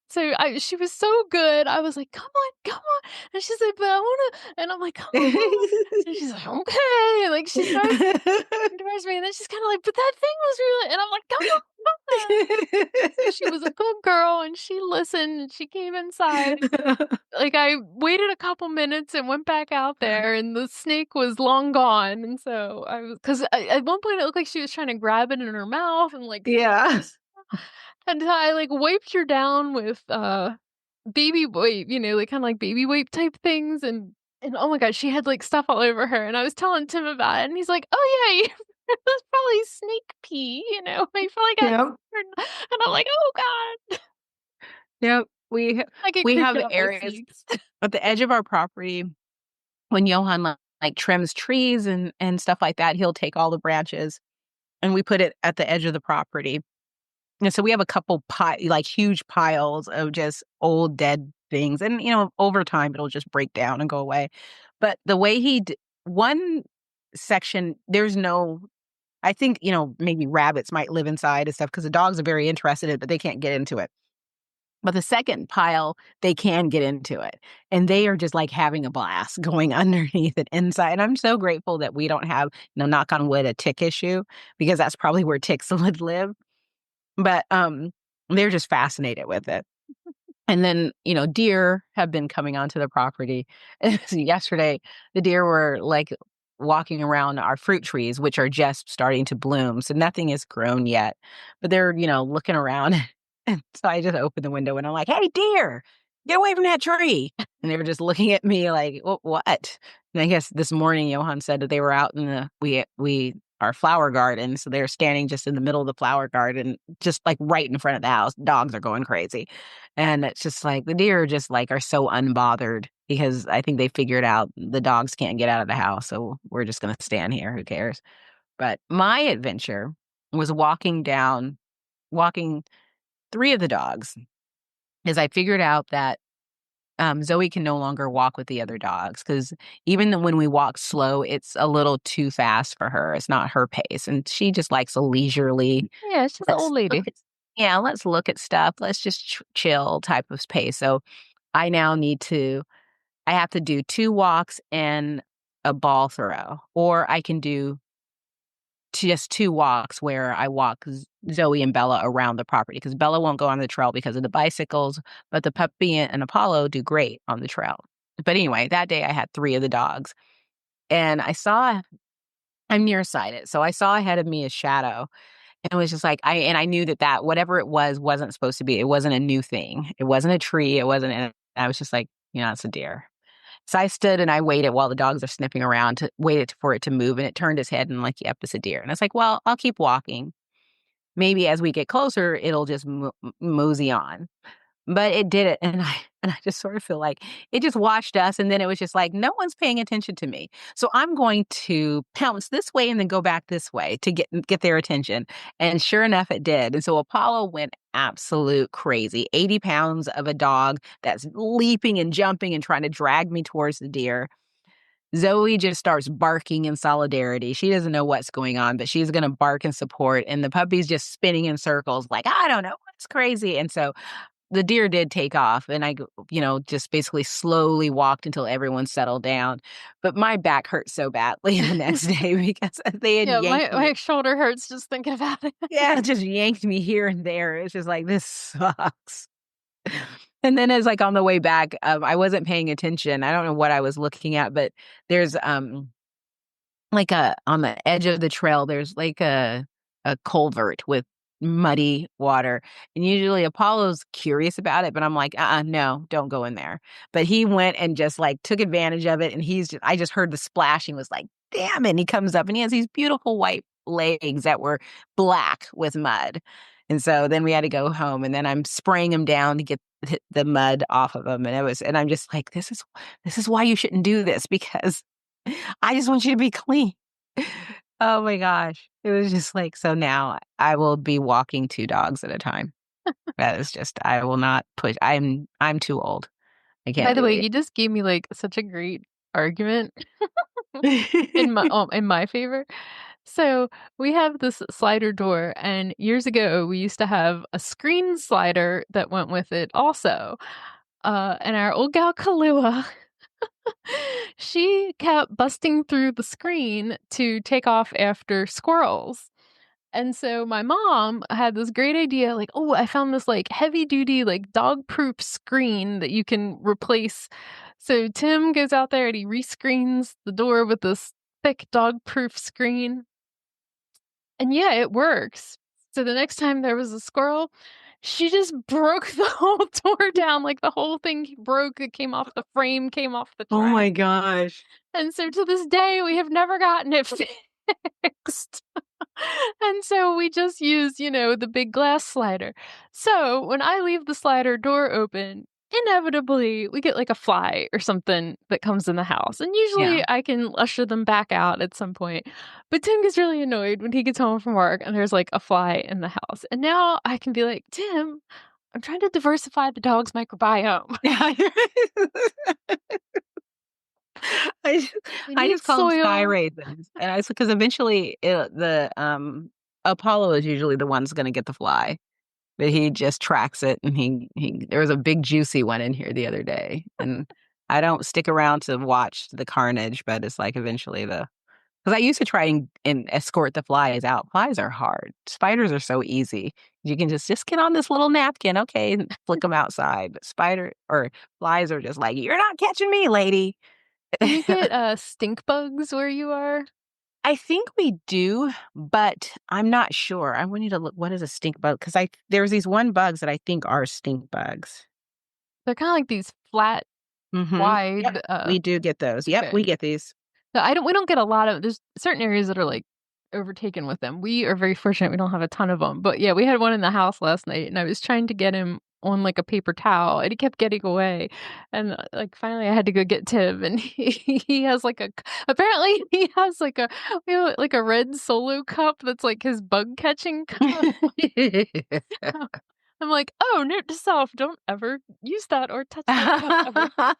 so she was so good. I was like, "Come on, come on," and she's like, "But I wanna," and I'm like, "Come on, come on," and she's like, "Okay," and like she starts towards me, and then she's kind of like, "But that thing was really," and I'm like, "Come on, come on." So she was a good girl, and she listened, and she came inside. Like, I waited a couple minutes and went back out there, and the snake was long gone, and so I was 'cause at one point, it looked like she was trying to grab it in her mouth and, like, Yeah. and I, like, wiped her down with, baby wipe, like, kinda like baby wipe type things, and oh my god, she had, like, stuff all over her, and I was telling Tim about it, and he's like, "Oh, yeah, it was probably snake pee," "I probably got," Yep. and I'm like, "Oh god." Yep. I get We creeped have out by areas snakes. at the edge of our property when Johan like trims trees and stuff like that, he'll take all the branches and we put it at the edge of the property. And so we have a couple like huge piles of just old dead things. And over time it'll just break down and go away. But the way one section, there's no, I think, maybe rabbits might live inside and stuff because the dogs are very interested in it, but they can't get into it. But the second pile, they can get into it, and they are just, like, having a blast going underneath it inside, and I'm so grateful that we don't have, knock on wood, a tick issue because that's probably where ticks would live, but, they're just fascinated with it. And then, deer have been coming onto the property. So yesterday, the deer were, like, walking around our fruit trees, which are just starting to bloom, so nothing is grown yet. But they're, looking around. And so I just opened the window and I'm like, "Hey, deer, get away from that tree." And they were just looking at me like, what?" And I guess this morning, Johan said that they were out in the we our flower garden. So they're standing just in the middle of the flower garden, just like right in front of the house. Dogs are going crazy. And it's just like the deer just like are so unbothered because I think they figured out the dogs can't get out of the house. So we're just going to stand here. Who cares? But my adventure was walking three of the dogs, as I figured out that Zoe can no longer walk with the other dogs because even when we walk slow, it's a little too fast for her. It's not her pace, and she just likes a leisurely. Yeah, she's an Let's old look lady. at, yeah, let's look at stuff. Let's just chill type of pace. So I now need to. I have to do two walks and a ball throw, or I can do just two walks where I walk Zoe and Bella around the property because Bella won't go on the trail because of the bicycles, but the puppy and Apollo do great on the trail. But anyway, that day I had three of the dogs and I'm nearsighted. So I saw ahead of me a shadow and it was just like, I knew that whatever it was wasn't supposed to be. It wasn't a new thing. It wasn't a tree. It wasn't, and I was just like, it's a deer. So I stood and I waited while the dogs are sniffing around to waited for it to move, and it turned its head and like, yep, it's a deer. And I was like, well, I'll keep walking. Maybe as we get closer, it'll just mosey on. But it did it, and I just sort of feel like it just watched us, and then it was just like no one's paying attention to me. So I'm going to pounce this way and then go back this way to get their attention. And sure enough, it did. And so Apollo went absolute crazy. 80 pounds of a dog that's leaping and jumping and trying to drag me towards the deer. Zoe just starts barking in solidarity. She doesn't know what's going on, but she's going to bark in support. And the puppy's just spinning in circles, like, I don't know what's crazy. And so the deer did take off. And I, just basically slowly walked until everyone settled down. But my back hurt so badly the next day because they had Yeah, yanked my me. shoulder hurts just thinking about it. Yeah, just yanked me here and there. It's just like, this sucks. And then as like on the way back, I wasn't paying attention. I don't know what I was looking at, but there's like on the edge of the trail, there's like a culvert with muddy water. And usually Apollo's curious about it, but I'm like, no, don't go in there. But he went and just like took advantage of it. And I just heard the splashing, was like, damn it. And he comes up and he has these beautiful white legs that were black with mud. And so then we had to go home, and then I'm spraying him down to get the mud off of him. And I'm just like, this is why you shouldn't do this, because I just want you to be clean. Oh my gosh. It was just like, so now I will be walking two dogs at a time. That is just, I will not push. I'm too old. I By can't the do way, it. you just gave me like such a great argument in my favor. So we have this slider door, and years ago we used to have a screen slider that went with it also. And our old gal Kahlua, she kept busting through the screen to take off after squirrels. And so my mom had this great idea, like, oh, I found this like heavy duty, like dog proof screen that you can replace. So Tim goes out there and he rescreens the door with this thick dog proof screen. And yeah, it works. So the next time there was a squirrel, she just broke the whole door down. Like the whole thing broke. It came off the frame, came off the Oh track. my gosh. And so to this day, we have never gotten it fixed. And so we just use, the big glass slider. So when I leave the slider door open, inevitably we get like a fly or something that comes in the house. And Yeah. usually I can usher them back out at some point. But Tim gets really annoyed when he gets home from work and there's like a fly in the house. And now I can be like, Tim, I'm trying to diversify the dog's microbiome. I just, We I need just call them sky soil. raisins. And because eventually the Apollo is usually the one's going to get the fly. But he just tracks it, and he there was a big juicy one in here the other day, and I don't stick around to watch the carnage, but it's like eventually because I used to try and escort the flies out. Flies are hard. Spiders are so easy. You can just get on this little napkin, okay, and flick them outside. But spider or flies are just like, you're not catching me, lady. Do you get stink bugs where you are? I think we do, but I'm not sure. I want you to look. What is a stink bug? Because there's these one bugs that I think are stink bugs. They're kinda like these flat, Yep, wide, we do get those. Yep, okay. we get these. So we don't get a lot of there's certain areas that are, like, overtaken with them. We are very fortunate we don't have a ton of them. But yeah, we had one in the house last night, and I was trying to get him on like a paper towel, and he kept getting away. And like finally I had to go get Tim, and he has like a apparently he has like a like a red Solo cup that's like his bug catching cup. I'm like, "Oh, note to self, don't ever use that or touch that cup ever."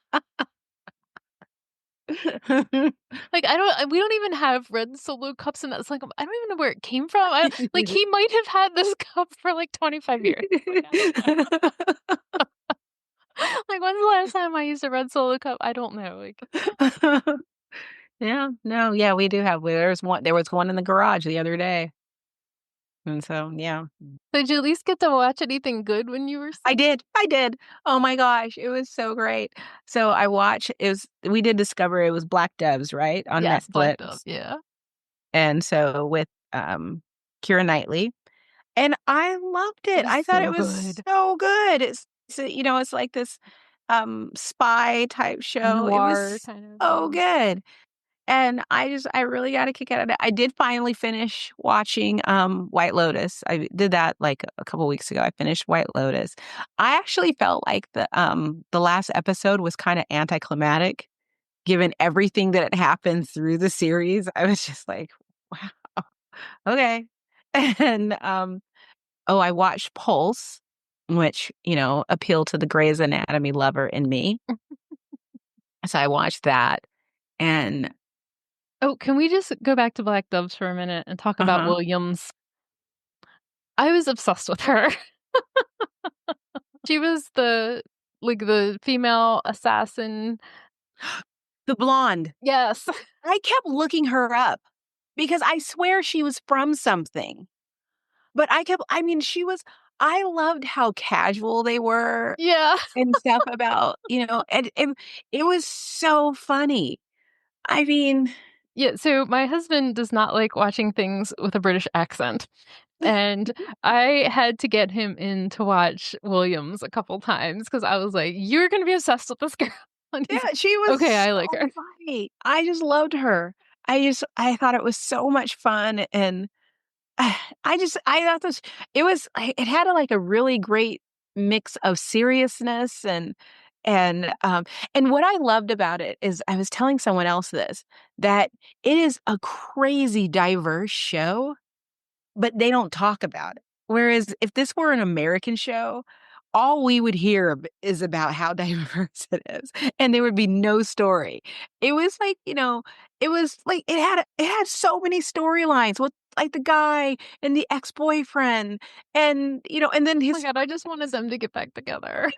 Like, we don't even have red Solo cups in that. It's like, I don't even know where it came from. Like, he might have had this cup for like 25 years. Like, I don't know. Like, when's the last time I used a red Solo cup? I don't know. Like, Yeah, no, yeah, we do have there was one in the garage the other day. And so, yeah. did you at least get to watch anything good when you were I sick? did, I did. Oh my gosh, it was so great. So I watched we did discover it was Black Doves, right, on Yes, Black Dove, Netflix, yeah. and so with, Keira Knightley, and I loved It it. was I thought it so was good. so good. It's like this, spy type show. It Noir was kind of, so yeah. good. And I really got a kick out of it. I did finally finish watching, White Lotus. I did that, like, a couple weeks ago. I finished White Lotus. I actually felt like the last episode was kinda anticlimactic, given everything that had happened through the series. I was just like, "Wow, okay." And, I watched Pulse, which, appealed to the Grey's Anatomy lover in me. So I watched that, and Oh, can we just go back to Black Doves for a minute and talk about uh-huh. Williams? I was obsessed with her. She was the female assassin. The blonde. Yes. I kept looking her up because I swear she was from something, but I mean, I loved how casual they were Yeah. and stuff about, and it was so funny. I mean, Yeah, so my husband does not like watching things with a British accent, and I had to get him in to watch Williams a couple times because I was like, "You're gonna be obsessed with this girl." And he's yeah, she like, was "Okay, I like so her." funny. I just loved her. I thought it was so much fun, and I thought it had like a really great mix of seriousness and what I loved about it is I was telling someone else this, that it is a crazy diverse show, but they don't talk about it. Whereas if this were an American show, all we would hear is about how diverse it is, and there would be no story. It was like, it was like it had so many storylines with like the guy and the ex-boyfriend and then Oh my his god, I just wanted them to get back together.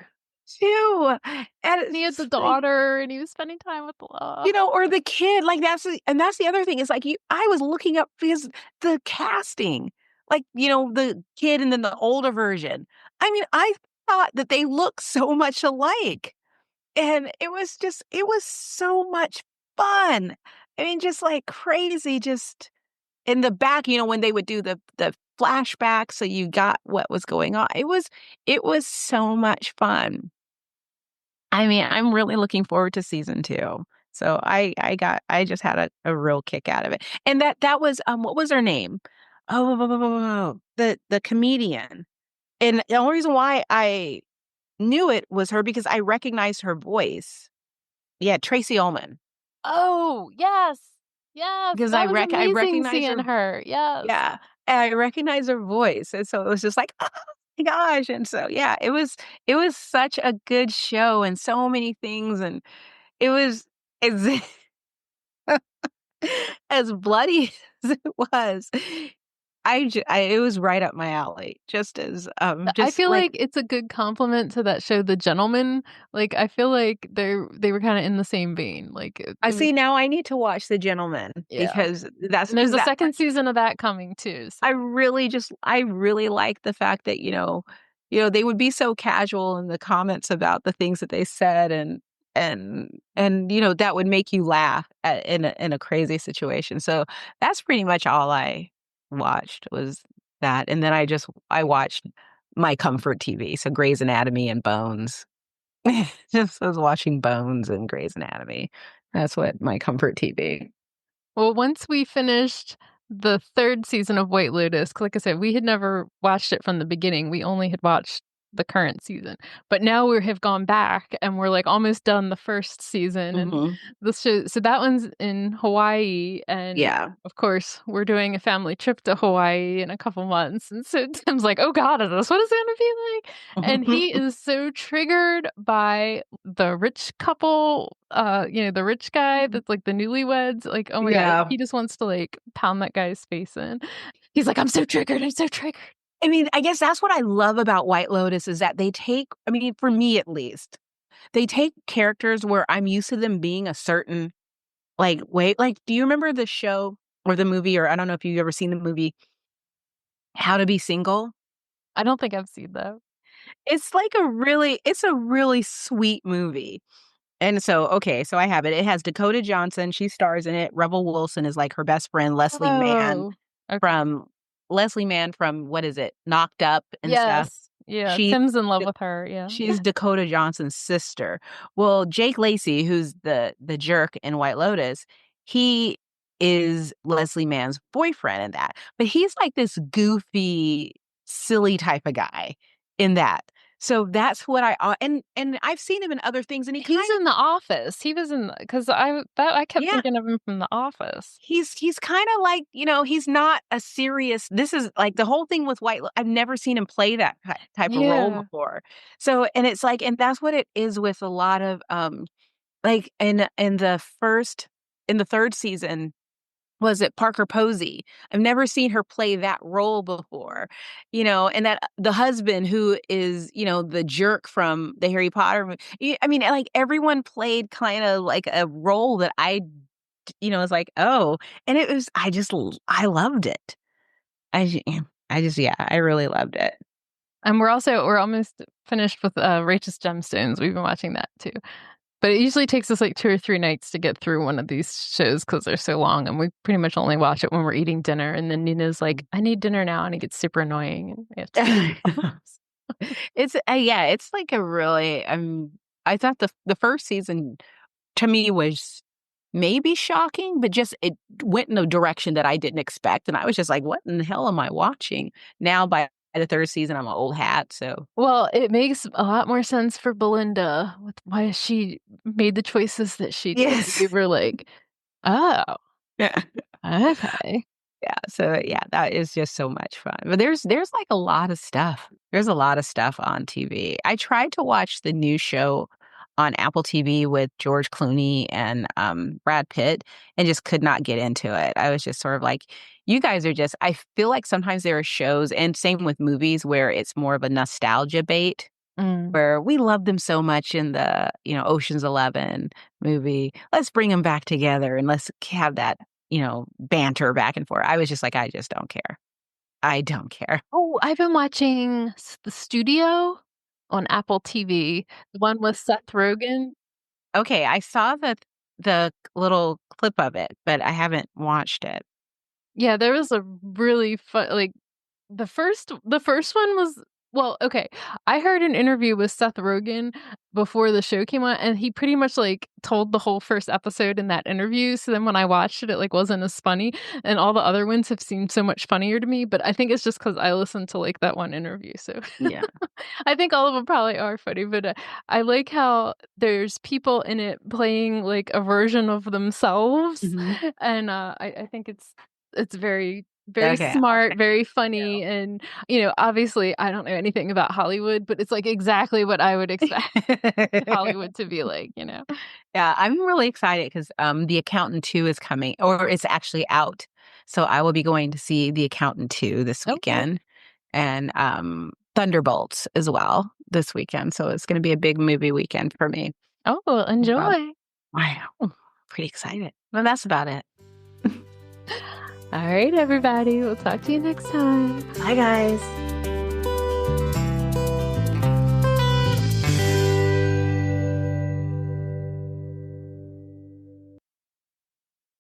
too. And And he had it's the just like, daughter, and he was spending time with love. or the kid, like, that's the other thing is, like, I was looking up because the casting, like, the kid and then the older version. I mean, I thought that they looked so much alike, and it was so much fun. I mean, just, like, crazy, just in the back, when they would do the flashback, so you got what was going on. It was so much fun. I mean, I'm really looking forward to season 2. So I just had a real kick out of it. And that was, what was her name? Oh, the comedian. And the only reason why I knew it was her because I recognized her voice. Yeah, Tracy Ullman. Oh, yes. Yes, Because that was I amazing recognize seeing her. her. Yes. Yeah, and I recognize her voice, and so it was just like, "Oh my gosh," and so, yeah, it was such a good show and so many things, and it was as as bloody as it was, it was right up my alley, just as, I just feel like like it's a good compliment to that show, The Gentleman. Like, I feel like they were kinda in the same vein. Like, I it was see now I need to watch The Gentleman yeah. because that's And there's because a that second season of that coming too, so I really like the fact that, they would be so casual in the comments about the things that they said and that would make you laugh in a crazy situation. So that's pretty much all I watched was that. And then I watched my comfort TV, so Grey's Anatomy and Bones. Just was watching Bones and Grey's Anatomy. That's what my comfort TV. well, once we finished the third season of White Lotus. Like I said, we had never watched it from the beginning. We only had watched the current season. But now we have gone back and we're like almost done the first season. And Mhm. the show, so that one's in Hawaii. And Yeah. of course, we're doing a family trip to Hawaii in a couple months. And so Tim's like, oh God, is this what it's going to be like? And he is so triggered by the rich couple, the rich guy that's like the newlyweds. Like, oh my God, Yeah. he just wants to like pound that guy's face in. He's like, I'm so triggered. I'm so triggered. I mean, I guess that's what I love about White Lotus is that they take, I mean, for me at least, they take characters where I'm used to them being a certain like way. Like, do you remember the show or the movie, or I don't know if you've ever seen the movie How to Be Single? I don't think I've seen that. It's a really sweet movie. And so, okay, so I have it. It has Dakota Johnson. She stars in it. Rebel Wilson is like her best friend, Oh, okay. from Leslie Mann from what is it? Knocked Up and stuff. Yes. Yeah. She Tim's in love with her. Yeah. She's Dakota Johnson's sister. Well, Jake Lacey, who's the jerk in White Lotus, he is Leslie Mann's boyfriend in that. But he's like this goofy, silly type of guy in that. So that's what and I've seen him in other things, and he kind He's in The Office. He was in because I kept yeah, thinking of him from The Office. he's kind of like, he's not a serious. This is like the whole thing with I've never seen him play that type of role Yeah. before. So, and it's like, and that's what it is with a lot of like in the third season, was it Parker Posey? I've never seen her play that role before, and that the husband who is, the jerk from the Harry Potter. I mean, like everyone played kind of like a role that was like, oh, and I loved it. Yeah, I really loved it. And we're almost finished with Righteous Gemstones. We've been watching that too. But it usually takes us like 2 or 3 nights to get through one of these shows because they're so long, and we pretty much only watch it when we're eating dinner. And then Nina's like, "I need dinner now," and it gets super annoying, and we have to. It's like a really. I thought the first season to me was maybe shocking, but just it went in a direction that I didn't expect, and I was just like, "What in the hell am I watching?" Now by the third season, I'm an old hat, so Well, it makes a lot more sense for Belinda with why she made the choices that she did. We yes, were like, "Oh, yeah. okay." Yeah, so yeah, that is just so much fun. But there's like a lot of stuff. There's a lot of stuff on TV. I tried to watch the new show on Apple TV with George Clooney and Brad Pitt and just could not get into it. I was just sort of like, you guys are just I feel like sometimes there are shows and same with movies where it's more of a nostalgia bait Mm. where we love them so much in the, Ocean's 11 movie. Let's bring them back together and let's have that, banter back and forth. I was just like, I just don't care. I don't care. Oh, I've been watching The Studio on Apple TV, the one with Seth Rogen. Okay, I saw the little clip of it, but I haven't watched it. Yeah, there was a really fun like the first one was well, okay. I heard an interview with Seth Rogen before the show came out, and he pretty much like told the whole first episode in that interview. So then when I watched it, it like wasn't as funny, and all the other ones have seemed so much funnier to me. But I think it's just because I listened to like that one interview. So Yeah. I think all of them probably are funny. But I like how there's people in it playing like a version of themselves, Mhm. and I think it's very very Okay. smart, very funny, and, obviously, I don't know anything about Hollywood, but it's, like, exactly what I would expect Hollywood to be like, you know? Yeah, I'm really excited because The Accountant 2 is coming, or it's actually out. So I will be going to see The Accountant 2 this Okay. weekend and Thunderbolts as well this weekend. So it's going to be a big movie weekend for me. Oh, Well, enjoy. I know. Pretty excited. Well, that's about it. Alright, everybody, we'll talk to you next time. Bye, guys.